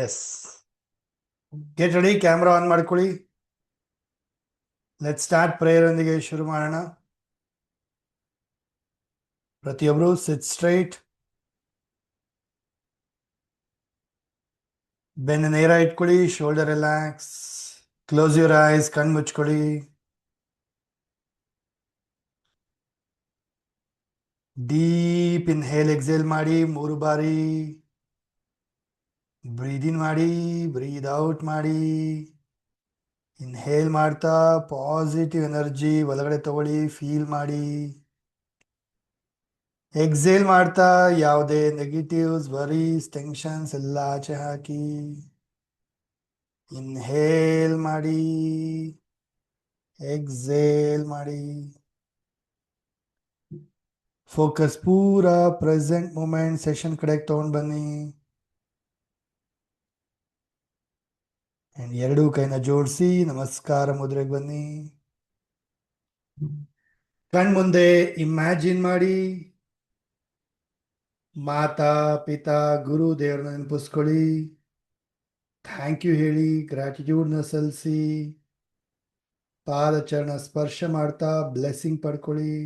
S, get ready, camera on ಮಾಡ್ಕೊಳ್ಳಿ. Let start prayer ಒಂದಿಗೆ ಶುರು ಮಾಡೋಣ. ಪ್ರತಿಯೊಬ್ಬರು ಸಿಟ್ ಸ್ಟ್ರೈಟ್, ಬೆನ್ನ ನೇರ ಇಟ್ಕೊಳ್ಳಿ, shoulder relax, close your eyes, ಕಣ್ಣು ಮುಚ್ಕೊಳ್ಳಿ. ಡೀಪ್ ಇನ್ಹೇಲ್ ಎಕ್ಸೇಲ್ ಮಾಡಿ 3 ಬಾರಿ. ಬ್ರೀದ್ ಇನ್ ಮಾಡಿ, ಬ್ರೀದ್ ಔಟ್ ಮಾಡಿ. ಇನ್ಹೇಲ್ ಮಾಡ್ತಾ ಪಾಸಿಟಿವ್ ಎನರ್ಜಿ ಒಳಗಡೆ ತಗೊಳ್ಳಿ, ಫೀಲ್ ಮಾಡಿ. ಎಕ್ಸೇಲ್ ಮಾಡ್ತಾ ಯಾವುದೇ ನೆಗೆಟಿವ್ಸ್, ವರೀಸ್, ಟೆನ್ಷನ್ಸ್ ಎಲ್ಲ ಆಚೆ ಹಾಕಿ. ಇನ್ಹೇಲ್ ಮಾಡಿ, ಎಕ್ಸೇಲ್ ಮಾಡಿ. ಫೋಕಸ್ ಪೂರಾ ಪ್ರೆಸೆಂಟ್ ಮೂಮೆಂಟ್ ಸೆಷನ್ ಕಡೆಗೆ ತಗೊಂಡು ಬನ್ನಿ. ಎರಡೂ ಕೈನ ಜೋಡಿಸಿ ನಮಸ್ಕಾರ ಮುದ್ರೆಗೆ ಬನ್ನಿ. ಕಣ್ ಮುಂದೆ ಇಮ್ಯಾಜಿನ್ ಮಾಡಿ, ಮಾತಾ ಪಿತಾ ಗುರು ದೇವ್ರನ್ನ ನೆನಪಿಸ್ಕೊಳ್ಳಿ. ಥ್ಯಾಂಕ್ ಯು ಹೇಳಿ, ಗ್ರಾಟಿಟ್ಯೂಡ್ನ ಸಲ್ಲಿಸಿ, ಪಾದಚರಣ ಸ್ಪರ್ಶ ಮಾಡ್ತಾ ಬ್ಲೆಸ್ಸಿಂಗ್ ಪಡ್ಕೊಳ್ಳಿ.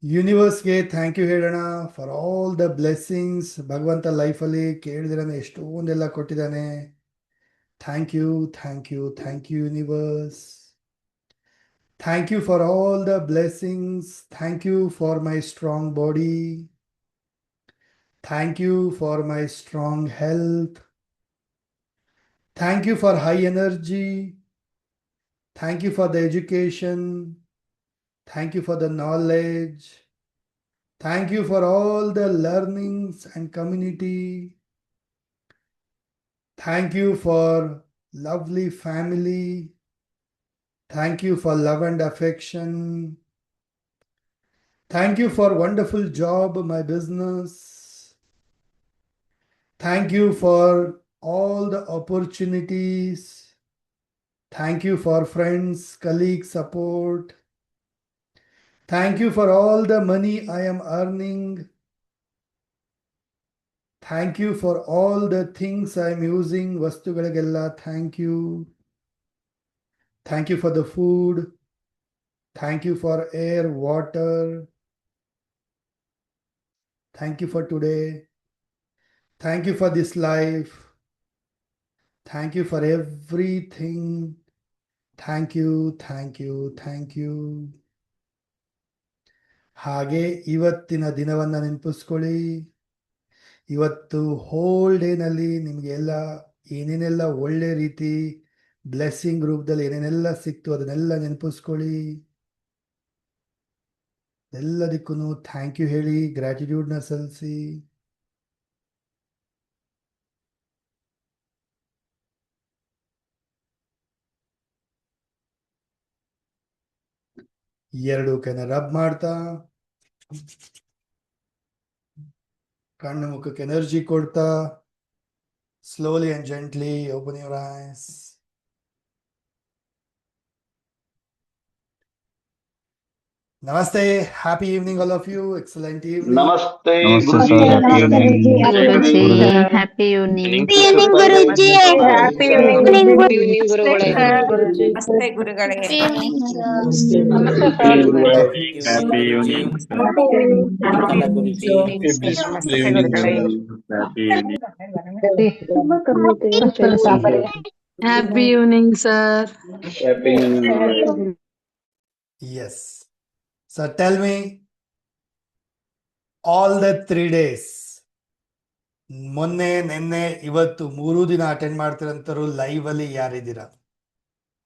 ಯೂನಿವರ್ಸ್ಗೆ ಥ್ಯಾಂಕ್ ಯು ಹೇಳೋಣ ಫಾರ್ ಆಲ್ ದ ಬ್ಲೆಸ್ಸಿಂಗ್ಸ್. ಭಗವಂತ ಲೈಫಲ್ಲಿ ಕೇಳಿದಿರಾನೆ ಎಷ್ಟೊಂದೆಲ್ಲ ಕೊಟ್ಟಿದ್ದಾನೆ. Thank you, thank you, thank you universe. Thank you for all the blessings. Thank you for my strong body. Thank you for my strong health. Thank you for high energy. Thank you for the education. Thank you for the knowledge. Thank you for all the learnings and community. Thank you for lovely family. Thank you for love and affection. Thank you for wonderful job, my business. Thank you for all the opportunities. Thank you for friends, colleagues, support. Thank you for all the money I am earning. Thank you for all the things I am using. ವಸ್ತುಗಳಿಗೆಲ್ಲ thank you. Thank you for the food. Thank you for air, water. Thank you for today. Thank you for this life. Thank you for everything. Thank you, thank you, thank you. ಹಾಗೆ ಇವತ್ತಿನ ದಿನವನ್ನು ನೆನಪಿಸ್ಕೊಳ್ಳಿ. ಇವತ್ತು hole ಡೇನಲ್ಲಿ ನಿಮಗೆ ಎಲ್ಲ ಏನೇನೆಲ್ಲ ಒಳ್ಳೆ ರೀತಿ blessing ರೂಪದಲ್ಲಿ ಏನೇನೆಲ್ಲ ಸಿಕ್ತು ಅದನ್ನೆಲ್ಲ ನೆನಪಿಸ್ಕೊಳ್ಳಿ. ಎಲ್ಲದಕ್ಕೂ ಥ್ಯಾಂಕ್ ಯು ಹೇಳಿ, ಗ್ರ್ಯಾಟಿಟ್ಯೂಡ್ನ ಸಲ್ಲಿಸಿ. ಎರಡು ಕೈನ ರಬ್ ಮಾಡ್ತಾ ಕಣ್ಣು ಮುಖಕ್ಕೆ ಎನರ್ಜಿ ಕೊಡ್ತಾ slowly and gently open your eyes. ನಮಸ್ತೆ, happy evening all of you. Excellent evening. ನಮಸ್ತೆ ನಮಸ್ತೆ ಗುರುಜಿ, sir, happy evening. Happy evening. ಗುರುಜಿ. ಹ್ಯಾಪಿ ಈವ್ನಿಂಗ್ ಗುರುಗಳೇ. ನಮಸ್ತೆ ಗುರುಗಳೇ. ನಮಸ್ತೆ ಗುರುಗಳೇ. Happy evening sir. ನಮಸ್ತೆ ಗುರುಗಳೇ. Happy evening sir. Happy evening. Yes. So tell me, all the 3 days, ಮೊನ್ನೆ ನಿನ್ನೆ ಇವತ್ತು 3 ದಿನ ಅಟೆಂಡ್ ಮಾಡ್ತಿರಂತರು ಲೈವ್ ಅಲ್ಲಿ ಯಾರಿದ್ದೀರಾ?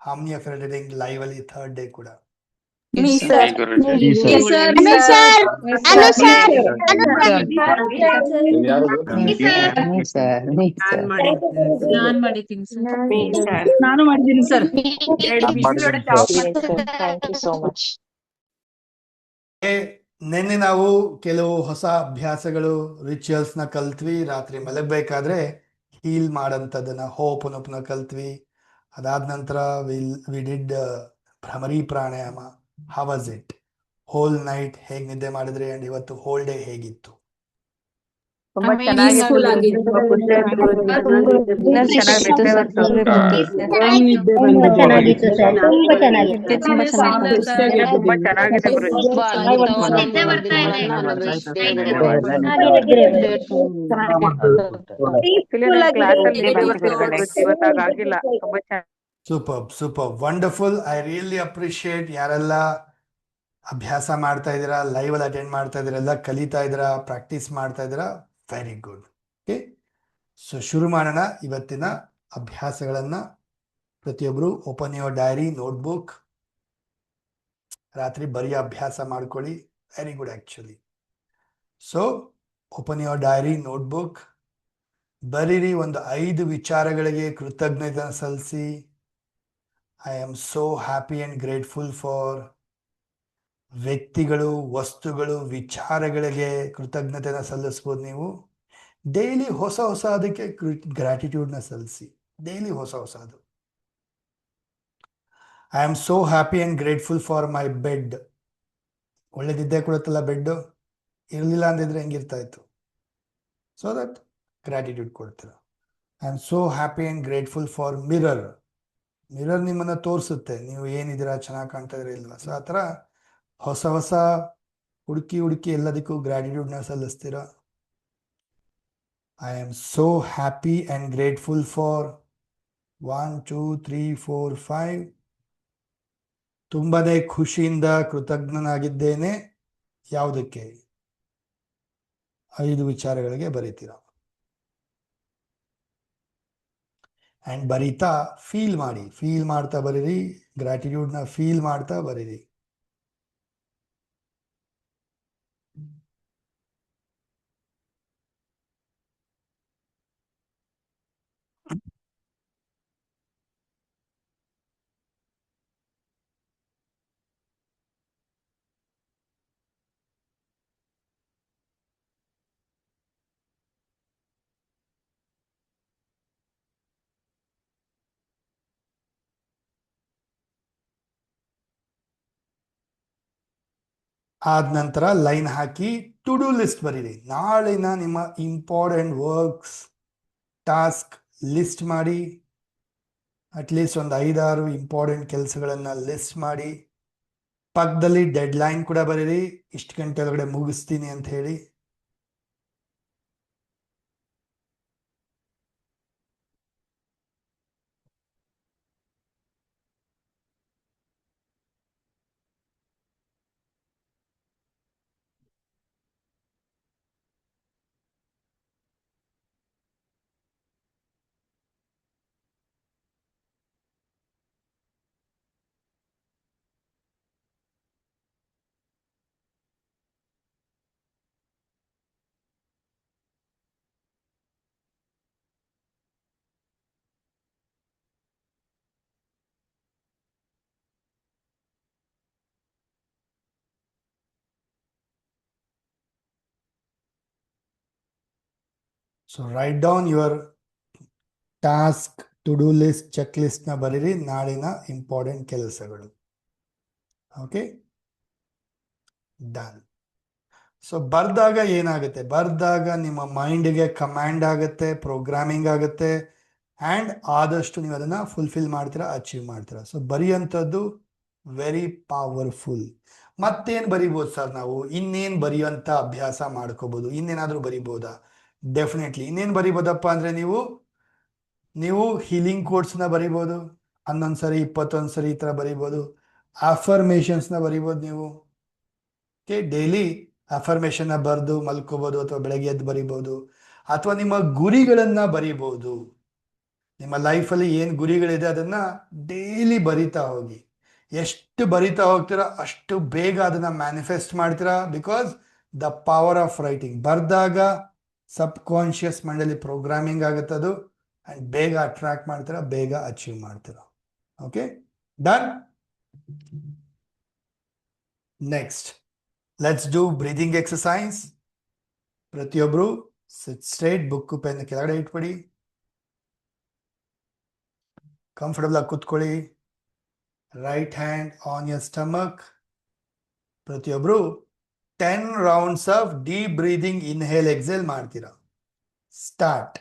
How many of you are attending live ಅಲ್ಲಿ ಥರ್ಡ್ ಡೇ ಕೂಡ? ನಾನು ಮಾಡಿದ್ದೀನಿ ಸರ್. ನಿನ್ನೆ ನಾವು ಕೆಲವು ಹೊಸ ಅಭ್ಯಾಸಗಳು ರಿಚುವಲ್ಸ್ ನ ಕಲ್ತ್ವಿ. ರಾತ್ರಿ ಮಲಗಬೇಕಾದ್ರೆ ಹೀಲ್ ಮಾಡಂತದನ್ನ ಹೋಪನೊಪ್ನ ಕಲ್ತ್ವಿ. ಅದಾದ ನಂತರ we did Bhramari pranayama, how was it? Hole night ಹೇಗೆ ನಿದ್ದೆ ಮಾಡಿದ್ರಿ ಅಂಡ್ ಇವತ್ತು ಹೋಲ್ ಡೇ ಹೇಗಿತ್ತು? ತುಂಬಾ ಚೆನ್ನಾಗಿತ್ತು Peaceful ಗುರುಜಿ. ಆಗಿತ್ತು. ತುಂಬಾ ಖುಷಿ ಆಯ್ತು ಗುರುಜಿ. ಇನ್ನೂ ಚೆನ್ನಾಗಿ ಇತ್ತು ನಿದ್ದೆ ಸರ್, ಬಂತು. ಆರಾಮ್ ನಿದ್ದೆ ತುಂಬಾ ಬಂದಿದೆ. ಚೆನ್ನಾಗಿತ್ತು ಸರ್, ತುಂಬಾ ಚೆನ್ನಾಗಿತ್ತು. ನಿದ್ದೆ ತುಂಬಾ ಚೆನ್ನಾಗಿ ಬಂತು. ಖುಷಿಯಾಗಿ ತುಂಬಾ ಎದ್ದಿದ್ದೀವಿ. ಚೆನ್ನಾಗಿದೆ ಗುರುಜಿ. ನಿದ್ದೆ ಬರ್ತಾ ಇದೆ. Actually ನಾನು ಕ್ಲಾಸಲ್ಲಿ ನಿದ್ದೆ ಬರ್ತಿತ್ತು ಗುರುಜಿ, ಇವತ್ತು ಹಾಗಾಗಿಲ್ಲ. ತುಂಬಾ ಚೆನ್ನಾಗಿ super super wonderful. I really appreciate ಯಾರೆಲ್ಲ ಅಭ್ಯಾಸ ಮಾಡ್ತಾ ಇದ್ದೀರಾ, ಲೈವ್ ಅಲ್ಲಿ ಅಟೆಂಡ್ ಮಾಡ್ತಾ ಇದ್ದೀರಾ, ಕಲಿತಾ ಇದ್ದೀರಾ, ಪ್ರಾಕ್ಟೀಸ್ ಮಾಡ್ತಾ ಇದ್ದೀರಾ. Very good. ಓಕೆ, ಸೊ ಶುರು ಮಾಡೋಣ ಇವತ್ತಿನ ಅಭ್ಯಾಸಗಳನ್ನ. ಪ್ರತಿಯೊಬ್ಬರು ಓಪನ್ ಯುವರ್ ಡೈರಿ, ನೋಟ್ಬುಕ್, ರಾತ್ರಿ ಬರೆಯೋ ಅಭ್ಯಾಸ ಮಾಡ್ಕೊಳ್ಳಿ. Very good actually. So open your dairy, notebook, ಬರೀರಿ. ಒಂದು 5 ವಿಚಾರಗಳಿಗೆ ಕೃತಜ್ಞತೆ ಸಲ್ಲಿಸಿ. I am so happy and grateful for. ವ್ಯಕ್ತಿಗಳು, ವಸ್ತುಗಳು, ವಿಚಾರಗಳಿಗೆ ಕೃತಜ್ಞತೆನ ಸಲ್ಲಿಸ್ಬೋದು ನೀವು. ಡೈಲಿ ಹೊಸ ಹೊಸ ಅದಕ್ಕೆ ಗ್ರಾಟಿಟ್ಯೂಡ್ನ ಸಲ್ಲಿಸಿ. ಡೈಲಿ ಹೊಸ ಹೊಸದು. I am so happy and grateful for my bed. ಒಳ್ಳೆದಿದ್ದೇ ಕೊಡುತ್ತಲ್ಲ ಬೆಡ್, ಇರಲಿಲ್ಲ ಅಂದಿದ್ರೆ ಹೆಂಗಿರ್ತಾ ಇತ್ತು. ಸೊ ದಟ್ ಗ್ರಾಟಿಟ್ಯೂಡ್ ಕೊಡ್ತೀರ. I am so happy and grateful for mirror. Mirror ನಿಮ್ಮನ್ನ ತೋರಿಸುತ್ತೆ ನೀವು ಏನಿದ್ದೀರಾ, ಚೆನ್ನಾಗಿ ಕಾಣ್ತಾ ಇದ್ರೆ ಇಲ್ವಾ. ಸೊ ಆ ಥರ ಹೊಸ ಹೊಸ ಹುಡುಕಿ ಹುಡುಕಿ ಎಲ್ಲದಕ್ಕೂ ಗ್ರಾಟಿಟ್ಯೂಡ್ನ ಸಲ್ಲಿಸ್ತೀರಾ. I am so happy and grateful for 1 2 3 4 5. ತುಂಬನೇ ಖುಷಿಯಿಂದ ಕೃತಜ್ಞನಾಗಿದ್ದೇನೆ. ಯಾವುದಕ್ಕೆ? 5 ವಿಚಾರಗಳಿಗೆ ಬರೀತೀರಾ. ಆ್ಯಂಡ್ ಬರೀತಾ ಫೀಲ್ ಮಾಡಿ, ಫೀಲ್ ಮಾಡ್ತಾ ಬರೀರಿ. ಗ್ರಾಟಿಟ್ಯೂಡ್ನ ಫೀಲ್ ಮಾಡ್ತಾ ಬರೀರಿ. ಆದ ನಂತರ ಲೈನ್ ಹಾಕಿ ಟು ಡೂ ಲಿಸ್ಟ್ ಬರೀರಿ. ನಾಳಿನ ನಿಮ್ಮ ಇಂಪಾರ್ಟೆಂಟ್ ವರ್ಕ್ಸ್, ಟಾಸ್ಕ್ ಲಿಸ್ಟ್ ಮಾಡಿ. ಅಟ್ಲೀಸ್ಟ್ ಒಂದು 5-6 ಇಂಪಾರ್ಟೆಂಟ್ ಕೆಲಸಗಳನ್ನು ಲಿಸ್ಟ್ ಮಾಡಿ. ಪಕ್ಕದಲ್ಲಿ ಡೆಡ್ ಲೈನ್ ಕೂಡ ಬರೀರಿ, ಇಷ್ಟು ಗಂಟೆ ಒಳಗಡೆ ಮುಗಿಸ್ತೀನಿ ಅಂತ ಹೇಳಿ. So write down your task, to do list, check ಲಿಸ್ಟ್ನ ಬರೀರಿ. ನಾಳಿನ ಇಂಪಾರ್ಟೆಂಟ್ ಕೆಲಸಗಳು. Okay, done. ಸೊ ಬರ್ದಾಗ ಏನಾಗುತ್ತೆ? ಬರ್ದಾಗ ನಿಮ್ಮ ಮೈಂಡ್ಗೆ ಕಮಾಂಡ್ ಆಗುತ್ತೆ, ಪ್ರೋಗ್ರಾಮಿಂಗ್ ಆಗುತ್ತೆ. ಆ್ಯಂಡ್ ಆದಷ್ಟು ನೀವು ಅದನ್ನು ಫುಲ್ಫಿಲ್ ಮಾಡ್ತೀರಾ, ಅಚೀವ್ ಮಾಡ್ತೀರಾ. ಸೊ ಬರೆಯುವಂಥದ್ದು ವೆರಿ ಪವರ್ಫುಲ್. ಮತ್ತೇನು ಬರಿಬೋದು ಸರ್ ನಾವು? ಇನ್ನೇನು ಬರೆಯುವಂಥ ಅಭ್ಯಾಸ ಮಾಡ್ಕೋಬೋದು? ಇನ್ನೇನಾದರೂ ಬರಿಬೋದಾ? ಡೆಫಿನೆಟ್ಲಿ. ಇನ್ನೇನು ಬರಿಬೋದಪ್ಪ ಅಂದರೆ ನೀವು ಹೀಲಿಂಗ್ ಕೋಡ್ಸ್ನ ಬರಿಬೋದು. 11 ಸರಿ 21 ಸರಿ ಈ ಥರ ಬರಿಬೋದು. ಅಫರ್ಮೇಷನ್ಸ್ನ ಬರಿಬೋದು ನೀವು. ಓಕೆ, ಡೈಲಿ ಅಫರ್ಮೇಷನ್ನ ಬರೆದು ಮಲ್ಕೋಬೋದು, ಅಥವಾ ಬೆಳಗ್ಗೆ ಎದ್ದು ಬರಿಬೋದು, ಅಥವಾ ನಿಮ್ಮ ಗುರಿಗಳನ್ನು ಬರಿಬೋದು. ನಿಮ್ಮ ಲೈಫಲ್ಲಿ ಏನು ಗುರಿಗಳಿದೆ ಅದನ್ನು ಡೈಲಿ ಬರಿತಾ ಹೋಗಿ. ಎಷ್ಟು ಬರಿತಾ ಹೋಗ್ತೀರಾ ಅಷ್ಟು ಬೇಗ ಅದನ್ನು ಮ್ಯಾನಿಫೆಸ್ಟ್ ಮಾಡ್ತೀರಾ. Because the power of writing. ಬರೆದಾಗ ಸಬ್ ಕಾನ್ಷಿಯಸ್ ಮೈಂಡಲ್ಲಿ ಪ್ರೋಗ್ರಾಮಿಂಗ್ ಆಗುತ್ತೆ ಅದು. ಆ್ಯಂಡ್ ಬೇಗ ಅಟ್ರಾಕ್ಟ್ ಮಾಡ್ತೀರಾ, ಬೇಗ ಅಚೀವ್ ಮಾಡ್ತೀರಾ. Okay, done. Next let's do breathing exercise. ಪ್ರತಿಯೊಬ್ಬರು ಸಿಟ್ ಸ್ಟ್ರೇಟ್, ಬುಕ್ ಪೆನ್ ಕೆಳಗಡೆ ಇಟ್ಬಿಡಿ. ಕಂಫರ್ಟಬಲ್ ಆಗಿ ಕೂತ್ಕೊಳ್ಳಿ. Right hand on your stomach. ಪ್ರತಿಯೊಬ್ರು 10 rounds of deep breathing inhale exhale ಮಾಡ್ತೀರಾ. Start.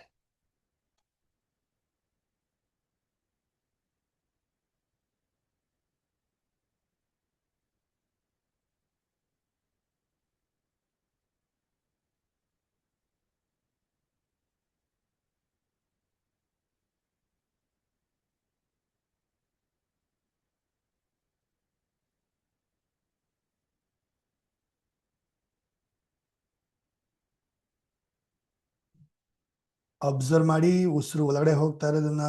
ಅಬ್ಸರ್ವ್ ಮಾಡಿ ಉಸಿರು ಒಳಗಡೆ ಹೋಗ್ತಾ ಇರೋದನ್ನ.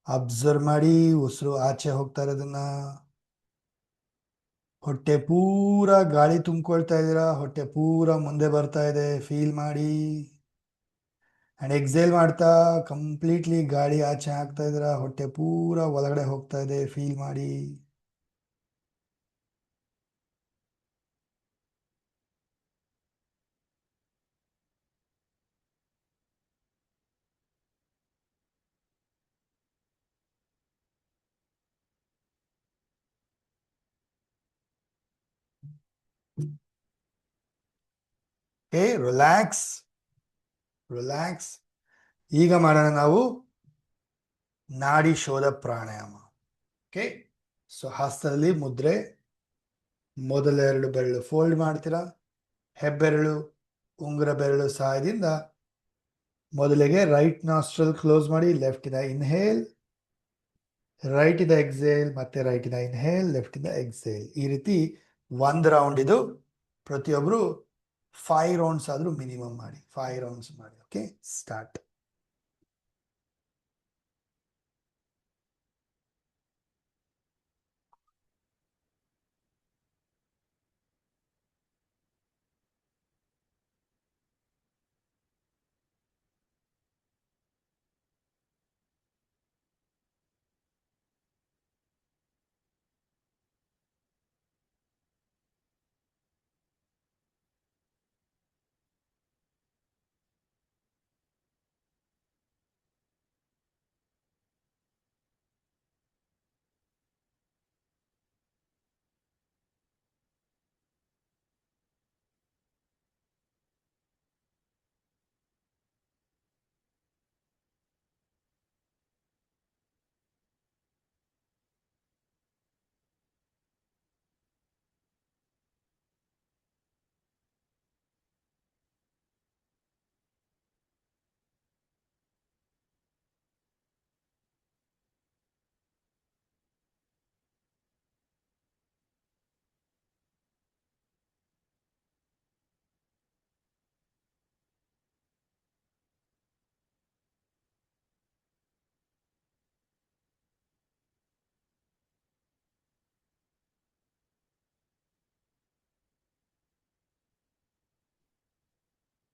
ಅಬ್ಸರ್ವ್ ಮಾಡಿ ಉಸಿರು ಆಚೆ ಹೋಗ್ತಾ ಇರೋದನ್ನ. ಹೊಟ್ಟೆ ಪೂರ ಗಾಳಿ ತುಂಬಿಕೊಳ್ತಾ ಇದ್ದೀರಾ. ಹೊಟ್ಟೆ ಪೂರ ಮುಂದೆ ಬರ್ತಾ ಇದೆ, ಫೀಲ್ ಮಾಡಿ. ಅಂಡ್ ಎಕ್ಸೇಲ್ ಮಾಡ್ತಾ ಕಂಪ್ಲೀಟ್ಲಿ ಗಾಳಿ ಆಚೆ ಹಾಕ್ತಾ ಇದ್ದೀರಾ. ಹೊಟ್ಟೆ ಪೂರ ಒಳಗಡೆ ಹೋಗ್ತಾ ಇದೆ, ಫೀಲ್ ಮಾಡಿ. Relax relax. ಈಗ ಮಾಡೋಣ ನಾವು ನಾಡಿ ಶೋಧ ಪ್ರಾಣಾಯಾಮ. ಓಕೆ, ಸೊ ಹಸ್ತದಲ್ಲಿ ಮುದ್ರೆ. ಮೊದಲ 2 ಬೆರಳು ಫೋಲ್ಡ್ ಮಾಡ್ತೀರಾ. ಹೆಬ್ಬೆರಳು ಉಂಗುರ ಬೆರಳು ಸಹಾಯದಿಂದ ಮೊದಲಿಗೆ ರೈಟ್ ನಾಸ್ಟ್ರಲ್ ಕ್ಲೋಸ್ ಮಾಡಿ. ಲೆಫ್ಟ್ ಇಂದ ಇನ್ಹೇಲ್, ರೈಟ್ ಇಂದ ಎಕ್ಸೇಲ್, ಮತ್ತೆ ರೈಟ್ ಇಂದ ಇನ್ಹೇಲ್, ಲೆಫ್ಟ್ ಇಂದ ಎಕ್ಸೇಲ್. ಈ ರೀತಿ 1 ರೌಂಡ್ ಇದು. ಪ್ರತಿಯೊಬ್ರು 5 ರೌಂಡ್ಸ್ ಆದ್ರೂ ಮಿನಿಮಮ್ ಮಾಡಿ. 5 ರೌಂಡ್ಸ್ ಮಾಡಿ. Okay, start.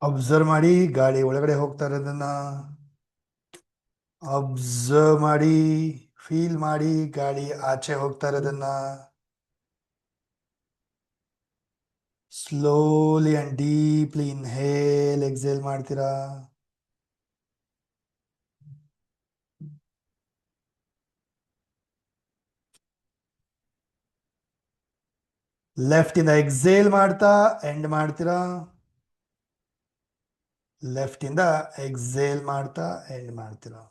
ಅಬ್ಸರ್ವ್ ಮಾಡಿ ಗಾಳಿ ಒಳಗಡೆ ಹೋಗ್ತಾ ಇರೋದನ್ನ. ಅಬ್ಸರ್ವ್ ಮಾಡಿ, ಫೀಲ್ ಮಾಡಿ ಗಾಳಿ ಆಚೆ ಹೋಗ್ತಾ ಇರೋದನ್ನ. Slowly and deeply inhale exhale ಮಾಡ್ತೀರಾ. ಲೆಫ್ಟ್ ಇಂದ ಎಕ್ಸೇಲ್ ಮಾಡ್ತಾ ಎಂಡ್ ಮಾಡ್ತೀರಾ. ಲೆಫ್ಟ್ ಇಂದ ಎಕ್ಸೇಲ್ ಮಾಡ್ತಾ ಎಂಡ್ ಮಾಡ್ತೀರಾ.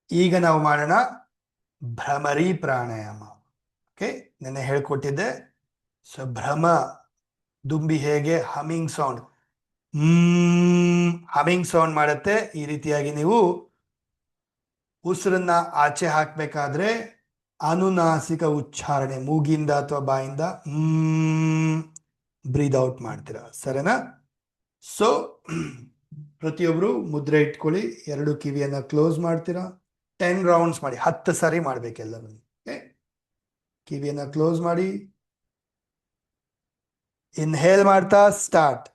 ಈಗ ನಾವು ಮಾಡೋಣ ಭ್ರಮರಿ ಪ್ರಾಣಾಯಾಮ. ಓಕೆ, ನೆನ್ನೆ ಹೇಳ್ಕೊಟ್ಟಿದ್ದೆ. ಸೊ ಭ್ರಮ ದುಂಬಿ ಹೇಗೆ ಹಮಿಂಗ್ ಸೌಂಡ್, ಹಮಿಂಗ್ ಸೌಂಡ್ ಮಾಡುತ್ತೆ. ಈ ರೀತಿಯಾಗಿ ನೀವು ಉಸಿರನ್ನ ಆಚೆ ಹಾಕ್ಬೇಕಾದ್ರೆ ಅನುನಾಸಿಕ ಉಚ್ಚಾರಣೆ, ಮೂಗಿಂದ ಅಥವಾ ಬಾಯಿಂದ ಬ್ರೀದ್ ಔಟ್ ಮಾಡ್ತೀರಾ. ಸರಿನಾ? ಸೊ ಪ್ರತಿಯೊಬ್ರು ಮುದ್ರೆ ಇಟ್ಕೊಳ್ಳಿ. 2 ಕಿವಿಯನ್ನ ಕ್ಲೋಸ್ ಮಾಡ್ತೀರಾ. 10 ರೌಂಡ್ಸ್ ಮಾಡಿ. 10 ಸಾರಿ ಮಾಡ್ಬೇಕೆಲ್ಲರೂ. ಕಿವಿಯನ್ನ ಕ್ಲೋಸ್ ಮಾಡಿ. ಇನ್ಹೇಲ್ ಮಾಡ್ತಾ ಸ್ಟಾರ್ಟ್.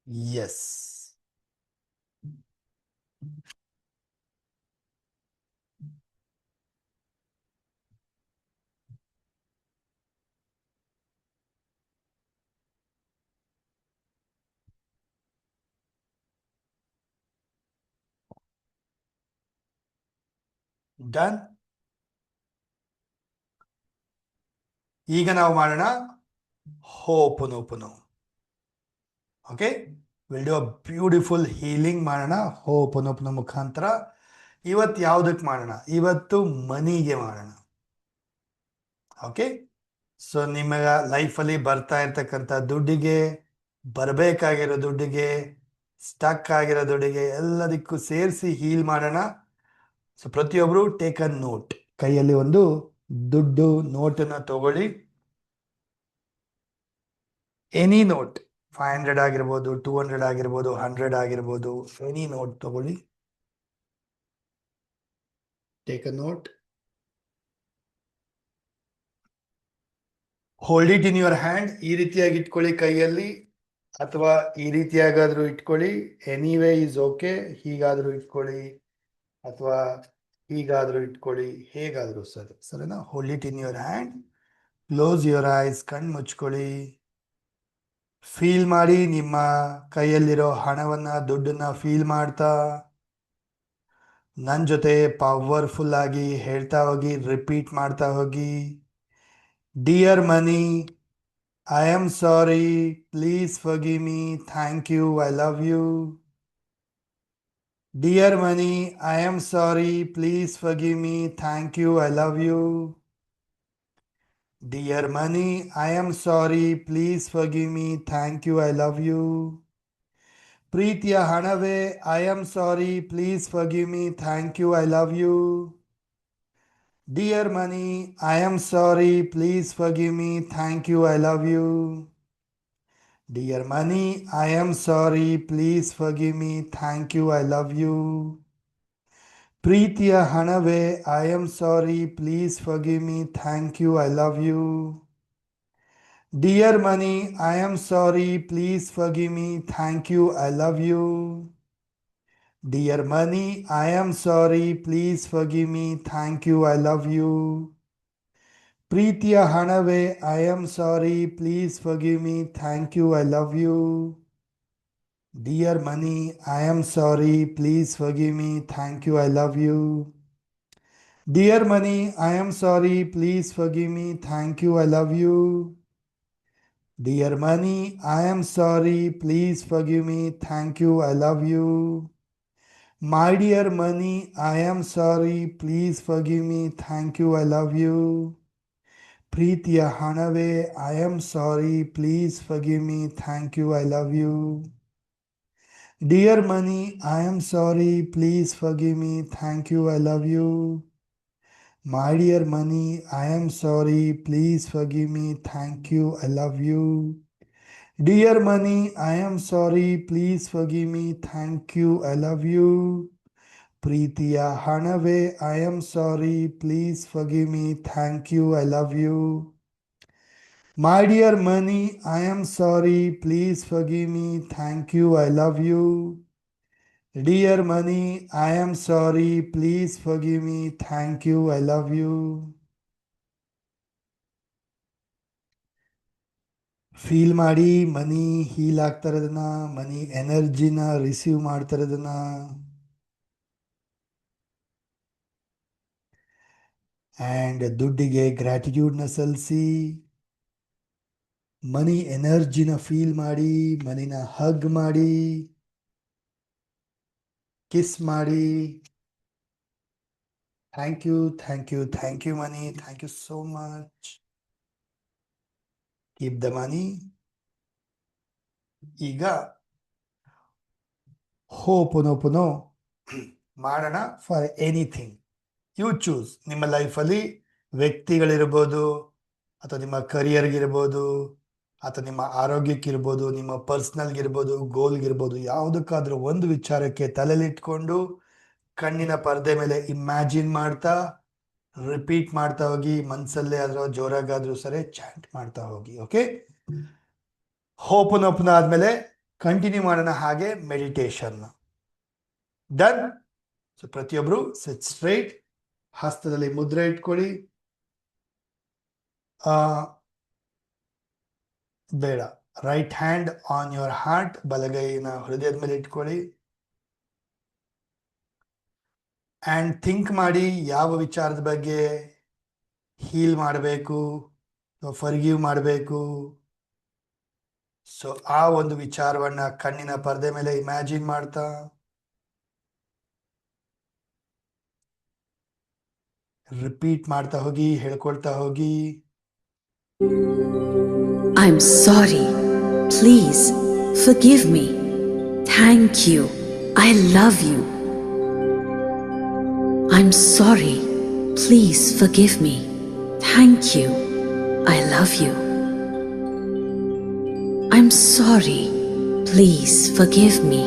Yes. Done. ಈಗ ನಾವು ಮಾಡೋಣ hooponopono. Okay, will do a beautiful healing ಮಾಡೋಣ ಹೋಪನೋಪನೋ ಮುಖಾಂತರ. ಇವತ್ತು ಯಾವುದಕ್ಕೆ ಮಾಡೋಣ? ಇವತ್ತು ಮನಿಗೆ ಮಾಡೋಣ. ಓಕೆ, ಸೊ ನಿಮಗೆ ಲೈಫಲ್ಲಿ ಬರ್ತಾ ಇರ್ತಕ್ಕಂಥ ದುಡ್ಡಿಗೆ, ಬರಬೇಕಾಗಿರೋ ದುಡ್ಡಿಗೆ, ಸ್ಟಕ್ ಆಗಿರೋ ದುಡ್ಡಿಗೆ ಎಲ್ಲದಕ್ಕೂ ಸೇರಿಸಿ ಹೀಲ್ ಮಾಡೋಣ. ಸೊ ಪ್ರತಿಯೊಬ್ಬರು ಟೇಕ್ ಅ ನೋಟ್. ಕೈಯಲ್ಲಿ ಒಂದು ದುಡ್ಡು ನೋಟನ್ನು ತಗೊಳ್ಳಿ. ಎನಿ ನೋಟ್, 500 ಆಗಿರ್ಬೋದು, 200 ಆಗಿರ್ಬೋದು, 100 ಆಗಿರ್ಬೋದು, ಎನಿ ನೋಟ್ ತಗೊಳ್ಳಿ. Take a note. Hold it in your hand. ಈ ರೀತಿಯಾಗಿ ಇಟ್ಕೊಳ್ಳಿ ಕೈಯಲ್ಲಿ, ಅಥವಾ ಈ ರೀತಿಯಾಗಾದ್ರೂ ಇಟ್ಕೊಳ್ಳಿ. Anyway is okay. ಹೀಗಾದ್ರೂ ಇಟ್ಕೊಳ್ಳಿ ಅಥವಾ ಹೀಗಾದ್ರೂ ಇಟ್ಕೊಳ್ಳಿ, ಹೇಗಾದ್ರೂ ಸರಿ. ಸರಿನಾ? Hold it in your hand. Close your eyes. ಕಣ್ಣು ಮುಚ್ಕೊಳ್ಳಿ. ಫೀಲ್ ಮಾಡಿ ನಿಮ್ಮ ಕೈಯಲ್ಲಿರೋ ಹಣವನ್ನ, ದುಡ್ಡನ್ನ ಫೀಲ್ ಮಾಡ್ತಾ ನನ್ನ ಜೊತೆ ಪವರ್ಫುಲ್ ಆಗಿ ಹೇಳ್ತಾ ಹೋಗಿ, ರಿಪೀಟ್ ಮಾಡ್ತಾ ಹೋಗಿ. Dear money, I am sorry, please forgive me, thank you, I love you. Dear money, I am sorry, please forgive me, thank you, I love you. Dear money, I am sorry, please forgive me, thank you, I love you. ಪ್ರೀತಿಯ ಹಣವೇ, I am sorry, please forgive me, thank you, I love you. Dear money, I am sorry, please forgive me, thank you, I love you. Dear money, I am sorry, please forgive me, thank you, I love you. ಪ್ರೀತಿಯ ಹಣವೇ, I am sorry, please forgive me, thank you, I love you. Dear money, I am sorry, please forgive me, thank you, I love you. Dear money, I am sorry, please forgive me, thank you, I love you. ಪ್ರೀತಿಯ ಹಣವೇ, I am sorry, please forgive me, thank you, I love you. Dear money, I am sorry, please forgive me, thank you, I love you. Dear money, I am sorry, please forgive me, thank you, I love you. Dear money, I am sorry, please forgive me, thank you, I love you. My dear money, I am sorry, please forgive me, thank you, I love you. ಪ್ರೀತಿಯ ಹಣವೇ, I am sorry, please forgive me, thank you, I love you. Dear money, I am sorry, please forgive me, thank you, I love you. My dear money, I am sorry. Please forgive me. Thank you. I love you. Dear money, I am sorry. Please forgive me. Thank you. I love you. ಪ್ರೀತಿಯ ಹಣವೇ, I am sorry. Please forgive me. Thank you. I love you. My dear money, I am sorry. Please forgive me. Thank you. I love you. Dear money, I am sorry. Please forgive me. Thank you. I love you. Feel ಮಾಡಿ ಮನಿ heal ಆಗ್ತಾ ಇರೋದನ್ನ, ಮನಿ ಎನರ್ಜಿನ receive ಮಾಡ್ತಾ ಇರೋದನ್ನ. And ದುಡ್ಡಿಗೆ ಗ್ರ್ಯಾಟಿಟ್ಯೂಡ್ನ ಸಲ್ಲಿಸಿ, ಮನಿ ಎನರ್ಜಿನ feel ಮಾಡಿ, ಮನಿನ ಹಗ್ ಮಾಡಿ, ಕಿಸ್ ಮಾಡಿ. Thank you, thank you, thank you money, thank you so much. Keep the money. ಈಗ ಹೋಪನೋಪನೋ ಮಾಡೋಣ ಫಾರ್ ಎನಿಥಿಂಗ್ ಯು ಚೂಸ್. ನಿಮ್ಮ ಲೈಫಲ್ಲಿ ವ್ಯಕ್ತಿಗಳಿರ್ಬೋದು, ಅಥವಾ ನಿಮ್ಮ ಕರಿಯರ್ಗಿರ್ಬೋದು, ಅಥವಾ ನಿಮ್ಮ ಆರೋಗ್ಯಕ್ಕಿರ್ಬೋದು, ನಿಮ್ಮ ಪರ್ಸ್ನಲ್ಗಿರ್ಬೋದು, ಗೋಲ್ಗಿರ್ಬೋದು, ಯಾವುದಕ್ಕಾದ್ರೂ ಒಂದು ವಿಚಾರಕ್ಕೆ ತಲೆಲಿಟ್ಕೊಂಡು ಕಣ್ಣಿನ ಪರದೆ ಮೇಲೆ ಇಮ್ಯಾಜಿನ್ ಮಾಡ್ತಾ ರಿಪೀಟ್ ಮಾಡ್ತಾ ಹೋಗಿ. ಮನಸ್ಸಲ್ಲೇ ಆದ್ರೂ ಜೋರಾಗಾದ್ರೂ ಸರಿ ಚಾಂಟ್ ಮಾಡ್ತಾ ಹೋಗಿ. ಓಕೆ, ಹೋಪನೋಪನ ಆದ್ಮೇಲೆ ಕಂಟಿನ್ಯೂ ಮಾಡೋಣ ಹಾಗೆ ಮೆಡಿಟೇಷನ್. ಡನ್. ಸೊ ಪ್ರತಿಯೊಬ್ರು ಸಿಟ್ ಸ್ಟ್ರೈಟ್, ಹಸ್ತದಲ್ಲಿ ಮುದ್ರೆ ಇಟ್ಕೊಳ್ಳಿ. ಬೇಡ, right hand on your heart, ಬಲಗೈನ ಹೃದಯದ ಮೇಲೆ ಇಟ್ಕೊಳ್ಳಿ. ಆ್ಯಂಡ್ ಥಿಂಕ್ ಮಾಡಿ ಯಾವ ವಿಚಾರದ ಬಗ್ಗೆ ಹೀಲ್ ಮಾಡಬೇಕು, ಫರ್ಗಿವ್ ಮಾಡಬೇಕು. ಸೊ ಆ ಒಂದು ವಿಚಾರವನ್ನ ಕಣ್ಣಿನ ಪರದೆ ಮೇಲೆ ಇಮ್ಯಾಜಿನ್ ಮಾಡ್ತಾ ರಿಪೀಟ್ ಮಾಡ್ತಾ ಹೋಗಿ, ಹೇಳ್ಕೊಳ್ತಾ ಹೋಗಿ. I'm sorry. Please forgive me. Thank you. I love you. I'm sorry. Please forgive me. Thank you. I love you. I'm sorry. Please forgive me.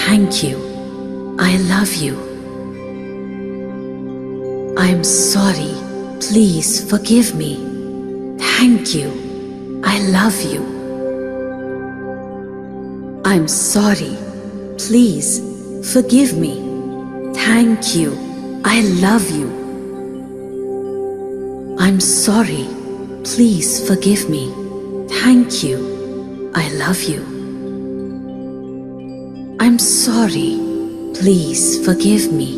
Thank you. I love you. I'm sorry. Please forgive me. Thank you. I love you. I'm sorry. Please forgive me. Thank you. I love you. I'm sorry. Please forgive me. Thank you. I love you. I'm sorry. Please forgive me.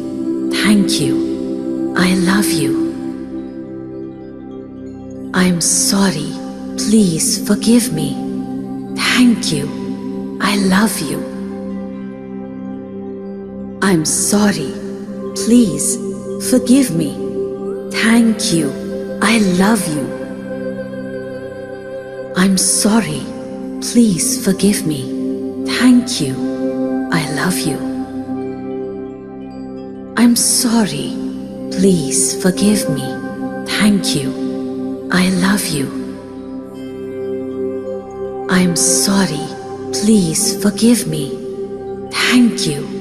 Thank you. I love you. I'm sorry. Please forgive me. Thank you. I love you. I'm sorry. Please forgive me. Thank you. I love you. I'm sorry. Please forgive me. Thank you. I love you. I'm sorry. Please forgive me. Thank you. I love you. I'm sorry. Please forgive me. Thank you.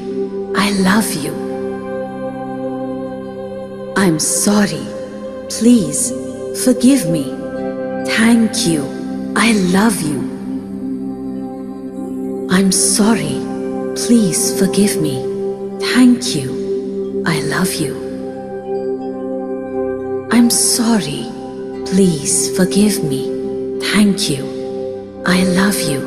I love you. I'm sorry. Please forgive me. Thank you. I love you. I'm sorry. Please forgive me. Thank you. I love you. I'm sorry. Please forgive me. Thank you. I love you.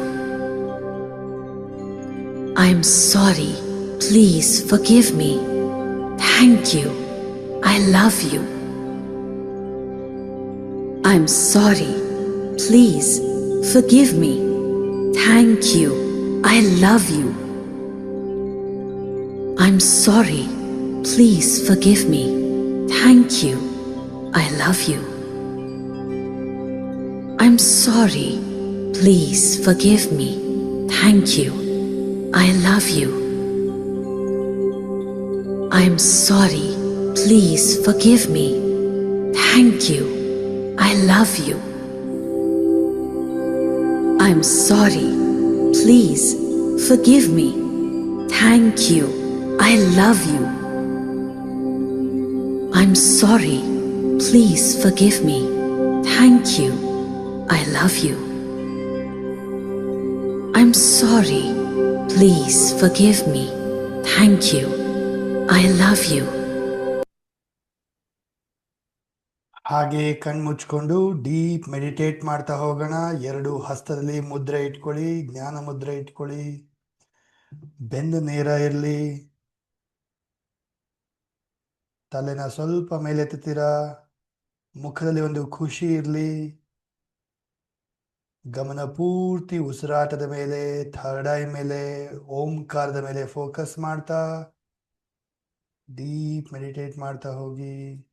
I'm sorry. Please forgive me. Thank you. I love you. I'm sorry. Please forgive me. Thank you. I love you. I'm sorry. Please forgive me. Thank you. I love you. I'm sorry. Please forgive me. Thank you. I love you. I'm sorry. Please forgive me. Thank you. I love you. I'm sorry. Please forgive me. Thank you. I love you. I'm sorry. Please forgive me. Thank you. I love you. I'm sorry. Please forgive me. Thank you. I love you. ಹಾಗೆ ಕಣ್ಮುಚ್ಕೊಂಡು deep meditate ಮಾಡ್ತಾ ಹೋಗೋಣ. ಎರಡು ಹಸ್ತದಲ್ಲಿ ಮುದ್ರೆ ಇಟ್ಕೊಳ್ಳಿ, ಜ್ಞಾನ ಮುದ್ರೆ ಇಟ್ಕೊಳ್ಳಿ. ಬೆನ್ನು ನೇರ ಇರಲಿ. ತಲೆನ ಸ್ವಲ್ಪ ಮೇಲೆತ್ತೀರಾ. ಮುಖದಲ್ಲಿ ಒಂದು ಖುಷಿ ಇರಲಿ. ಗಮನ ಪೂರ್ತಿ ಉಸಿರಾಟದ ಮೇಲೆ, ಥರ್ಡ್ ಐ ಮೇಲೆ, ಓಂಕಾರದ ಮೇಲೆ ಫೋಕಸ್ ಮಾಡ್ತಾ ಡೀಪ್ ಮೆಡಿಟೇಟ್ ಮಾಡ್ತಾ ಹೋಗಿ.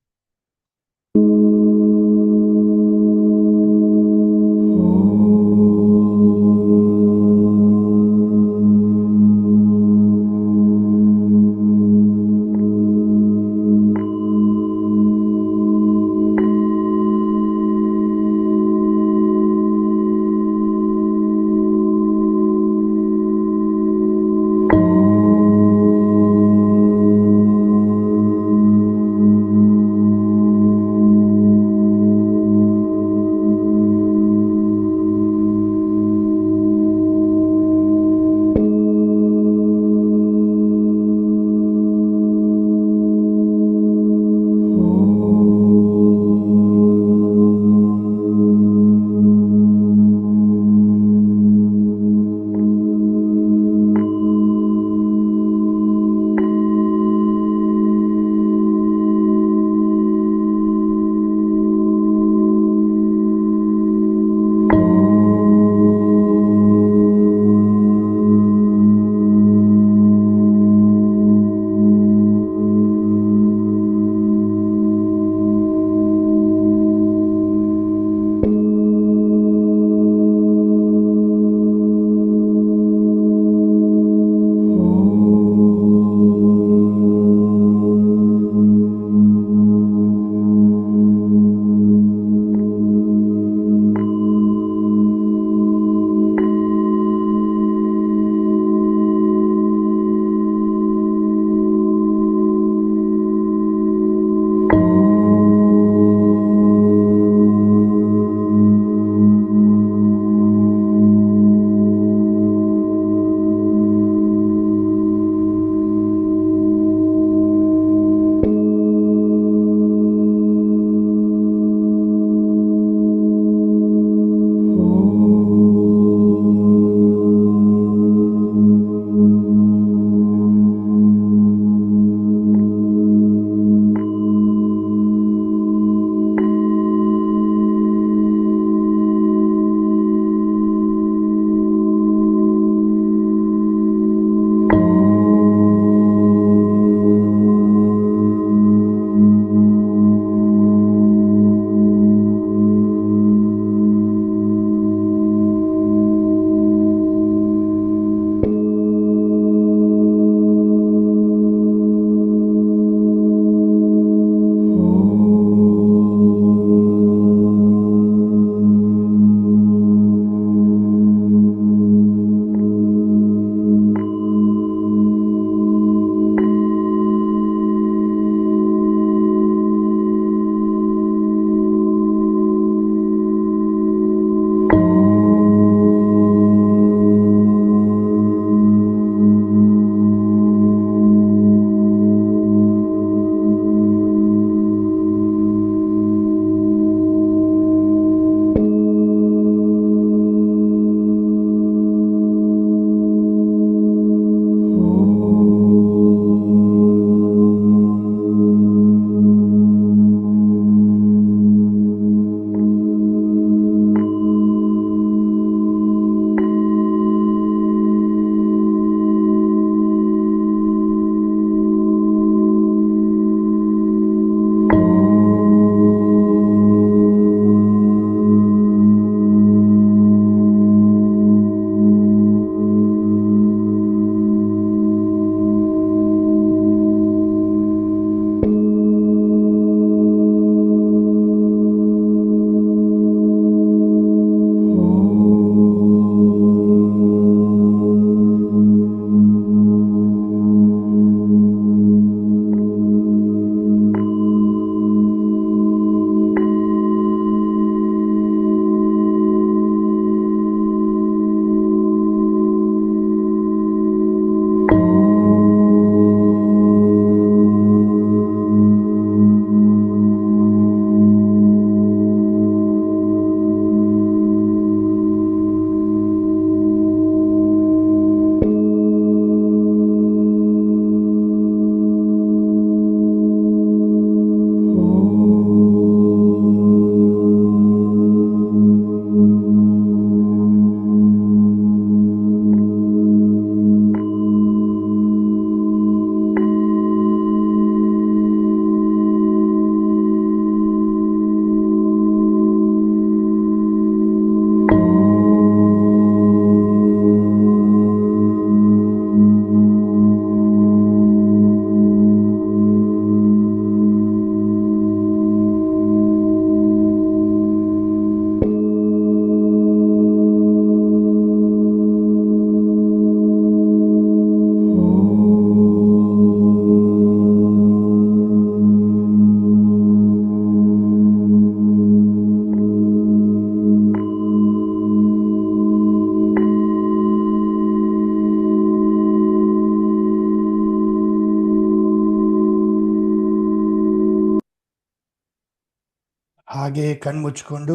ಹಾಗೆ ಕಣ್ಣು ಮುಚ್ಕೊಂಡು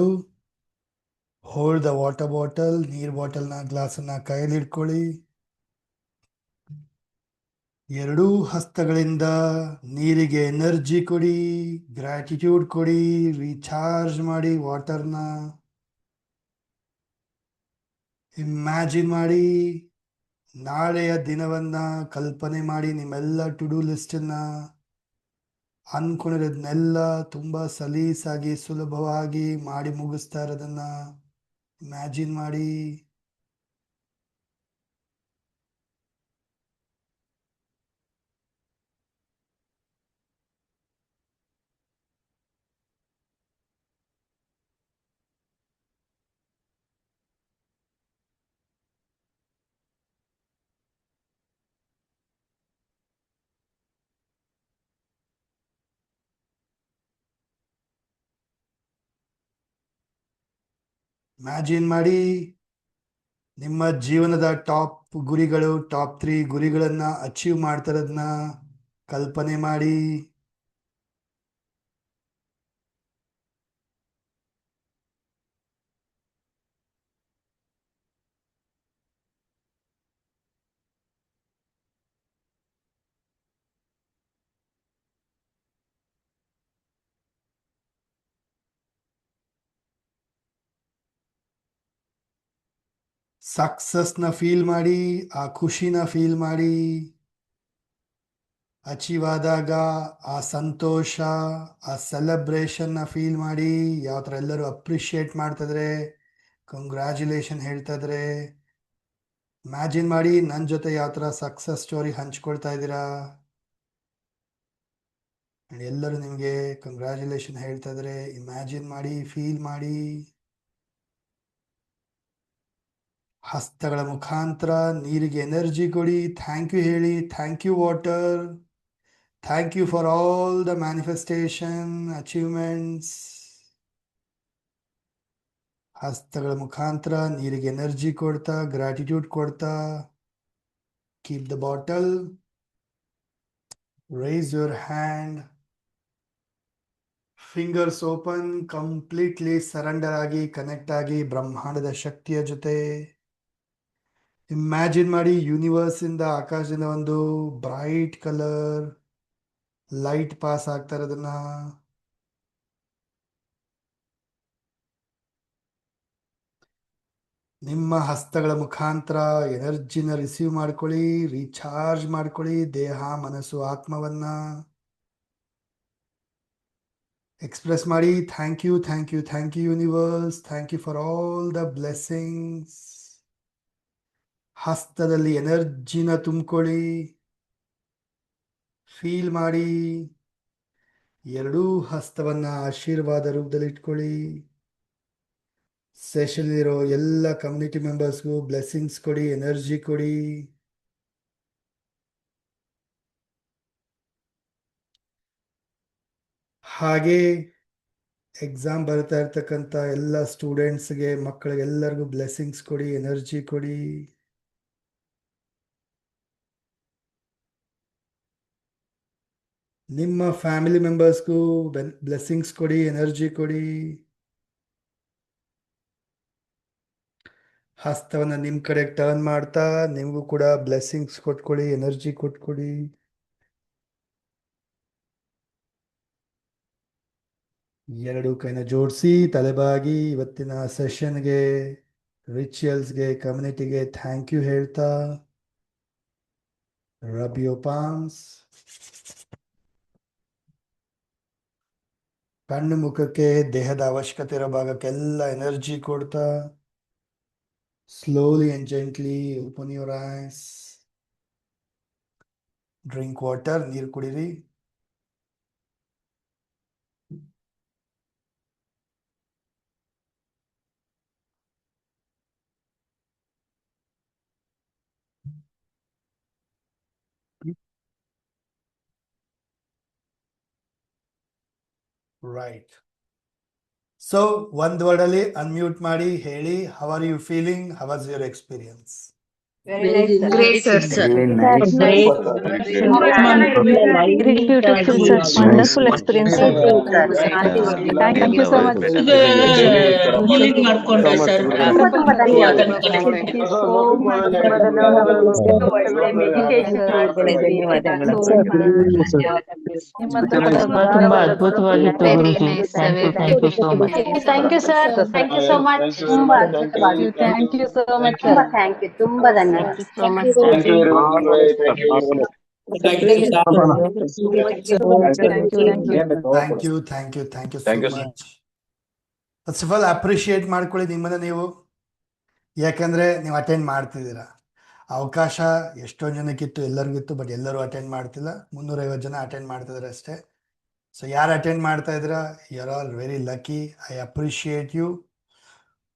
ಹೋಲ್ಡ್ ದ ವಾಟರ್ ಬಾಟಲ್, ನೀರ್ ಬಾಟಲ್ನ ಗ್ಲಾಸನ್ನ ಕೈಯಲ್ಲಿ ಇಟ್ಕೊಳ್ಳಿ. ಎರಡೂ ಹಸ್ತಗಳಿಂದ ನೀರಿಗೆ ಎನರ್ಜಿ ಕೊಡಿ, ಗ್ರಾಟಿಟ್ಯೂಡ್ ಕೊಡಿ, ರೀಚಾರ್ಜ್ ಮಾಡಿ ವಾಟರ್ನ. ಇಮ್ಯಾಜಿನ್ ಮಾಡಿ, ನಾಳೆಯ ದಿನವನ್ನ ಕಲ್ಪನೆ ಮಾಡಿ, ನಿಮ್ಮೆಲ್ಲ ಟು ಡೂ ಲಿಸ್ಟನ್ನ ಅನ್ಕೊಂಡಿರೋದನ್ನೆಲ್ಲ ತುಂಬ ಸಲೀಸಾಗಿ ಸುಲಭವಾಗಿ ಮಾಡಿ ಮುಗಿಸ್ತಾ ಇರೋದನ್ನ ಇಮ್ಯಾಜಿನ್ ಮಾಡಿ. ಇಮ್ಯಾಜಿನ್ ಮಾಡಿ, ನಿಮ್ಮ ಜೀವನದ ಟಾಪ್ ಗುರಿಗಳು, ಟಾಪ್ 3 ಗುರಿಗಳನ್ನ ಅಚೀವ್ ಮಾಡ್ತಾ ಇರೋದನ್ನ ಕಲ್ಪನೆ ಮಾಡಿ. ಸಕ್ಸಸ್ನ ಫೀಲ್ ಮಾಡಿ, ಆ ಖುಷಿನ ಫೀಲ್ ಮಾಡಿ. ಅಚೀವ್ ಆದಾಗ ಆ ಸಂತೋಷ, ಆ ಸೆಲೆಬ್ರೇಷನ್ನ ಫೀಲ್ ಮಾಡಿ. ಯಾವ ಥರ ಎಲ್ಲರೂ ಅಪ್ರಿಷಿಯೇಟ್ ಮಾಡ್ತಿದ್ರೆ, ಕಂಗ್ರ್ಯಾಚುಲೇಷನ್ ಹೇಳ್ತಾ ಇದ್ರೆ. ಇಮ್ಯಾಜಿನ್ ಮಾಡಿ, ನನ್ನ ಜೊತೆ ಯಾವ ಥರ ಸಕ್ಸಸ್ ಸ್ಟೋರಿ ಹಂಚ್ಕೊಳ್ತಾ ಇದ್ದೀರಾ. ಎಲ್ಲರೂ ನಿಮಗೆ ಕಂಗ್ರ್ಯಾಚುಲೇಷನ್ ಹೇಳ್ತಾ ಇದ್ರೆ ಇಮ್ಯಾಜಿನ್ ಮಾಡಿ, ಫೀಲ್ ಮಾಡಿ. ಹಸ್ತಗಳ ಮುಖಾಂತರ ನೀರಿಗೆ ಎನರ್ಜಿ ಕೊಡಿ, ಥ್ಯಾಂಕ್ ಯು ಹೇಳಿ. Thank you water, thank you for all the manifestation achievements. ಹಸ್ತಗಳ ಮುಖಾಂತರ ನೀರಿಗೆ ಎನರ್ಜಿ ಕೊಡ್ತಾ, ಗ್ರಾಟಿಟ್ಯೂಡ್ ಕೊಡ್ತಾ. Keep the bottle, raise your hand, fingers open, completely surrender ಆಗಿ, ಕನೆಕ್ಟ್ ಆಗಿ ಬ್ರಹ್ಮಾಂಡದ ಶಕ್ತಿಯ ಜೊತೆ. ಇಮ್ಯಾಜಿನ್ ಮಾಡಿ, ಯೂನಿವರ್ಸ್ ಇಂದ, ಆಕಾಶದಿಂದ ಒಂದು ಬ್ರೈಟ್ ಕಲರ್ ಲೈಟ್ ಪಾಸ್ ಆಗ್ತಾ ಇರೋದನ್ನ. ನಿಮ್ಮ ಹಸ್ತಗಳ ಮುಖಾಂತರ ಎನರ್ಜಿನ ರಿಸೀವ್ ಮಾಡ್ಕೊಳ್ಳಿ, ರೀಚಾರ್ಜ್ ಮಾಡ್ಕೊಳ್ಳಿ ದೇಹ, ಮನಸ್ಸು, ಆತ್ಮವನ್ನ. ಎಕ್ಸ್ಪ್ರೆಸ್ ಮಾಡಿ, thank you, thank you, thank you universe, thank you for all the blessings. ಹಸ್ತದಲ್ಲಿ ಎನರ್ಜಿನ ತುಂಬಿಕೊಳ್ಳಿ, ಫೀಲ್ ಮಾಡಿ. ಎರಡೂ ಹಸ್ತವನ್ನ ಆಶೀರ್ವಾದ ರೂಪದಲ್ಲಿ ಇಟ್ಕೊಳ್ಳಿ. ಸೆಷನ್ ಇರೋ ಎಲ್ಲ ಕಮ್ಯುನಿಟಿ ಮೆಂಬರ್ಸ್ಗೂ ಬ್ಲೆಸ್ಸಿಂಗ್ಸ್ ಕೊಡಿ, ಎನರ್ಜಿ ಕೊಡಿ. ಹಾಗೆ ಎಕ್ಸಾಮ್ ಬರ್ತಾ ಇರ್ತಕ್ಕಂಥ ಎಲ್ಲ ಸ್ಟೂಡೆಂಟ್ಸ್ಗೆ, ಮಕ್ಕಳಿಗೆಲ್ಲರಿಗೂ ಬ್ಲೆಸ್ಸಿಂಗ್ಸ್ ಕೊಡಿ, ಎನರ್ಜಿ ಕೊಡಿ. ನಿಮ್ಮ ಫ್ಯಾಮಿಲಿ ಮೆಂಬರ್ಸ್ಗೂ ಬ್ಲೆಸ್ಸಿಂಗ್ಸ್ ಕೊಡಿ, ಎನರ್ಜಿ ಕೊಡಿ. ಹಸ್ತವನ್ನ ನಿಮ್ಮ ಕಡೆ ಟರ್ನ್ ಮಾಡ್ತಾ ನಿಮಗೂ ಕೂಡ ಬ್ಲೆಸ್ಸಿಂಗ್ಸ್ ಕೊಟ್ಕೊಳ್ಳಿ, ಎನರ್ಜಿ ಕೊಟ್ಕೊಡಿ. ಎರಡು ಕೈನ ಜೋಡಿಸಿ ತಲೆಬಾಗಿ ಇವತ್ತಿನ ಸೆಷನ್ಗೆ, ರಿಚುವಲ್ಸ್ಗೆ, ಕಮ್ಯುನಿಟಿಗೆ ಥ್ಯಾಂಕ್ ಯು ಹೇಳ್ತಾ ರಬ್ ಯೋರ್ ಪಾಮ್ಸ್. ಕಣ್ಣು ಮುಖಕ್ಕೆ, ದೇಹದ ಅವಶ್ಯಕತೆ ಇರೋ ಭಾಗಕ್ಕೆಲ್ಲ ಎನರ್ಜಿ ಕೊಡ್ತಾ slowly and gently open your eyes. Drink water, ನೀರು ಕುಡೀರಿ. ರೈಟ್. ಸೊ ಒಂದು ವರ್ಡಲ್ಲಿ ಅನ್ಮ್ಯೂಟ್ ಮಾಡಿ ಹೇಳಿ, how are you feeling, how was your experience. Great, sir. Really nice. Great. Very beautiful, sir. Nice. Wonderful experience, sir. Thank you so much. Healing ಮಾಡ್ಕೊಂಡ್ರೆ sir ತುಂಬಾ ಧನ್ಯವಾದಗಳು. ತುಂಬಾ ಧನ್ಯವಾದಗಳು. ಧನ್ಯವಾದಗಳು. ತುಂಬಾ ಅದ್ಭುತವಾಗಿತ್ತು Very Guruji. nice, sir. Thank you so much. Thank you, sir. Thank you so much. ತುಂಬಾ ಅದ್ಭುತವಾಗಿತ್ತು. Thank you so much, sir. ತುಂಬಾ ಥ್ಯಾಂಕ್ ಯು. ತುಂಬಾ ಧನ್ಯವಾದ. So much, sir. Thank you, so much. First of all appreciate ಮಾಡ್ಕೊಳ್ಳಿ ನಿಮ್ಮನ್ನ ನೀವು, ಯಾಕಂದ್ರೆ ನೀವು ಅಟೆಂಡ್ ಮಾಡ್ತಿದ್ದೀರಾ. ಅವಕಾಶ ಎಷ್ಟೊಂದು ಜನಕ್ಕಿತ್ತು, ಎಲ್ಲರಿಗಿತ್ತು, ಬಟ್ ಎಲ್ಲರೂ ಅಟೆಂಡ್ ಮಾಡ್ತಿಲ್ಲ. 350 ಜನ ಅಟೆಂಡ್ ಮಾಡ್ತಿದ್ದಾರೆ ಅಷ್ಟೇ. ಸೊ ಯಾರು ಅಟೆಂಡ್ ಮಾಡ್ತಾ ಇದ್ದೀರಾ, you are all very lucky. I appreciate you.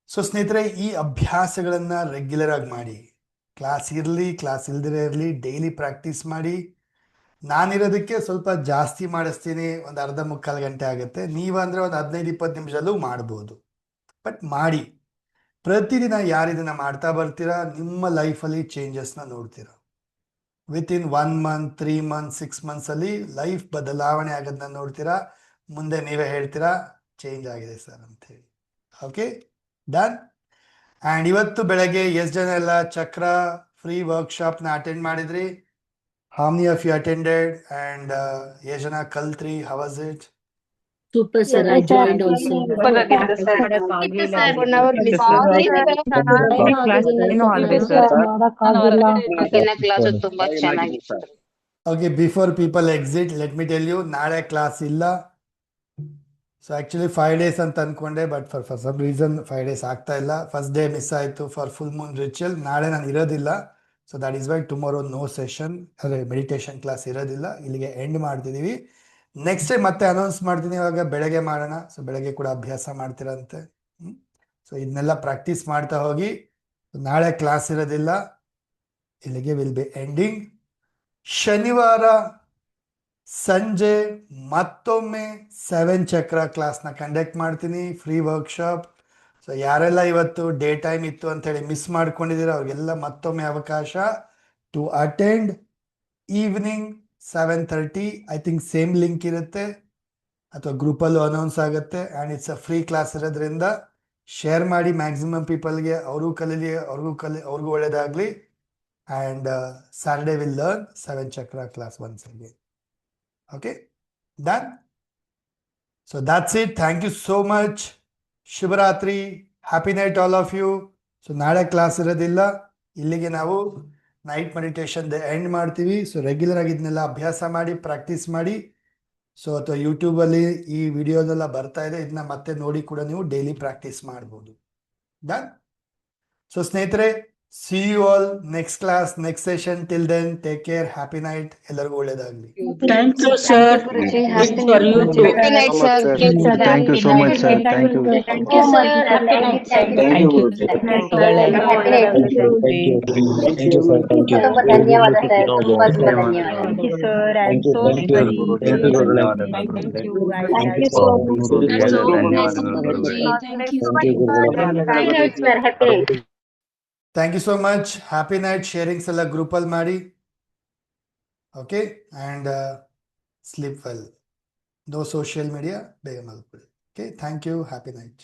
So ಸ್ನೇಹಿತರೆ, ಈ ಅಭ್ಯಾಸಗಳನ್ನ ರೆಗ್ಯುಲರ್ ಆಗಿ ಮಾಡಿ. ಕ್ಲಾಸ್ ಇರಲಿ, ಕ್ಲಾಸ್ ಇಲ್ದಿರೇ ಇರಲಿ, ಡೈಲಿ ಪ್ರಾಕ್ಟೀಸ್ ಮಾಡಿ. ನಾನಿರೋದಕ್ಕೆ ಸ್ವಲ್ಪ ಜಾಸ್ತಿ ಮಾಡಿಸ್ತೀನಿ, ಒಂದು ಅರ್ಧ ಮುಕ್ಕಾಲು ಗಂಟೆ ಆಗುತ್ತೆ. ನೀವಂದ್ರೆ ಒಂದು 15-20 ನಿಮಿಷದಲ್ಲೂ ಮಾಡ್ಬೋದು. ಬಟ್ ಮಾಡಿ, ಪ್ರತಿದಿನ ಯಾರು ಇದನ್ನ ಮಾಡ್ತಾ ಬರ್ತೀರಾ, ನಿಮ್ಮ ಲೈಫಲ್ಲಿ ಚೇಂಜಸ್ನ ನೋಡ್ತೀರಾ. ವಿತಿನ್ 1 ಮಂತ್, 3 ಮಂತ್, 6 ಮಂತ್ಸಲ್ಲಿ ಲೈಫ್ ಬದಲಾವಣೆ ಆಗೋದನ್ನ ನೋಡ್ತೀರಾ. ಮುಂದೆ ನೀವೇ ಹೇಳ್ತೀರಾ ಚೇಂಜ್ ಆಗಿದೆ ಸರ್ ಅಂತೇಳಿ. Okay, done. ಆ್ಯಂಡ್ ಇವತ್ತು ಬೆಳಗ್ಗೆ ಎಷ್ಟು ಜನ ಎಲ್ಲ ಚಕ್ರ ಫ್ರೀ ವರ್ಕ್ಶಾಪ್ನ ಅಟೆಂಡ್ ಮಾಡಿದ್ರಿ? How many of you attended and ಎಷ್ಟು ಜನ ಕಲ್ತ್ರಿ? How was it? Super sir. I joined also. ತುಂಬಾ ಚೆನ್ನಾಗಿತ್ತು. Okay, before people exit, let me tell you, ನಾಳೆ ಕ್ಲಾಸ್ ಇಲ್ಲ. ಸೊ ಆ್ಯಕ್ಚುಲಿ 5 days ಅಂತ ಅಂದ್ಕೊಂಡೆ, but for some reason 5 days ಆಗ್ತಾ ಇಲ್ಲ. ಫಸ್ಟ್ ಡೇ ಮಿಸ್ ಆಯಿತು ಫಾರ್ ಫುಲ್ ಮೂನ್ ರಿಚುವಲ್. ನಾಳೆ ನಾನು ಇರೋದಿಲ್ಲ. So that is why tomorrow no session, ಅದೇ ಮೆಡಿಟೇಷನ್ ಕ್ಲಾಸ್ ಇರೋದಿಲ್ಲ. ಇಲ್ಲಿಗೆ ಎಂಡ್ ಮಾಡ್ತಿದ್ದೀವಿ. ನೆಕ್ಸ್ಟ್ ಡೇ ಮತ್ತೆ ಅನೌನ್ಸ್ ಮಾಡ್ತೀನಿ. ಇವಾಗ ಬೆಳಗ್ಗೆ ಮಾಡೋಣ. ಸೊ ಬೆಳಗ್ಗೆ ಕೂಡ ಅಭ್ಯಾಸ ಮಾಡ್ತೀರಂತೆ. ಸೊ ಇದನ್ನೆಲ್ಲ ಪ್ರಾಕ್ಟೀಸ್ ಮಾಡ್ತಾ ಹೋಗಿ. ನಾಳೆ ಕ್ಲಾಸ್ ಇರೋದಿಲ್ಲ. ಇಲ್ಲಿಗೆ ವಿಲ್ ಬಿ ಎಂಡಿಂಗ್. ಶನಿವಾರ ಸಂಜೆ ಮತ್ತೊಮ್ಮೆ 7 ಚಕ್ರ ಕ್ಲಾಸ್ನ ಕಂಡಕ್ಟ್ ಮಾಡ್ತೀನಿ, ಫ್ರೀ ವರ್ಕ್ಶಾಪ್. ಸೊ ಯಾರೆಲ್ಲ ಇವತ್ತು ಡೇ ಟೈಮ್ ಇತ್ತು ಅಂತೇಳಿ ಮಿಸ್ ಮಾಡ್ಕೊಂಡಿದ್ದೀರ, ಅವ್ರಿಗೆಲ್ಲ ಮತ್ತೊಮ್ಮೆ ಅವಕಾಶ to attend. Evening 7:30, I think same link ಇರುತ್ತೆ ಅಥವಾ ಗ್ರೂಪಲ್ಲೂ ಅನೌನ್ಸ್ ಆಗುತ್ತೆ. And it's a free class ಇರೋದ್ರಿಂದ ಶೇರ್ ಮಾಡಿ ಮ್ಯಾಕ್ಸಿಮಮ್ ಪೀಪಲ್ಗೆ. ಅವ್ರಿಗೂ ಕಲೀಲಿ, ಅವ್ರಿಗೂ ಒಳ್ಳೇದಾಗಲಿ. ಆ್ಯಂಡ್ Saturday ವಿಲ್ ಲರ್ನ್ 7 ಚಕ್ರ class once again. Okay, done. So that's it. Thank you so much. Shivratri, happy night all of you. So ನಾಳೆ ಕ್ಲಾಸ್ ಇರೋದಿಲ್ಲ. ಇಲ್ಲಿಗೆ ನಾವು ನೈಟ್ ಮೆಡಿಟೇಷನ್ ಎಂಡ್ ಮಾಡ್ತೀವಿ. ಸೊ ರೆಗ್ಯುಲರ್ ಆಗಿ ಇದನ್ನೆಲ್ಲ ಅಭ್ಯಾಸ ಮಾಡಿ, ಪ್ರಾಕ್ಟೀಸ್ ಮಾಡಿ. ಸೊ ಅಥವಾ ಯೂಟ್ಯೂಬಲ್ಲಿ ಈ ವಿಡಿಯೋದೆಲ್ಲ ಬರ್ತಾ ಇದೆ, ಇದನ್ನ ಮತ್ತೆ ನೋಡಿ ಕೂಡ ನೀವು ಡೈಲಿ ಪ್ರಾಕ್ಟೀಸ್ ಮಾಡ್ಬೋದು. ಡನ್. ಸೊ ಸ್ನೇಹಿತರೆ, see you all next class, next session. Till then, take care. Happy night. ಎಲ್ಲರಿಗೂ ಒಳ್ಳೇದಾಗಲಿ. Thank you sir. Guruji, Wish for you too. happy night, sir. Thank you so much, sir. Thank you. Thank you, sir. Happy night, sir. Thank you. ತುಂಬಾ ಧನ್ಯವಾದ sir. ತುಂಬಾ ಧನ್ಯವಾದ. Thank you so much. Happy night. Sharing ಎಲ್ಲ ಗ್ರೂಪಲ್ಲಿ ಮಾಡಿ. Okay, and sleep well. No social media. ಬೇಗ ಮಲ್ಕೊಳ್ಳಿ. Okay, thank you. Happy night.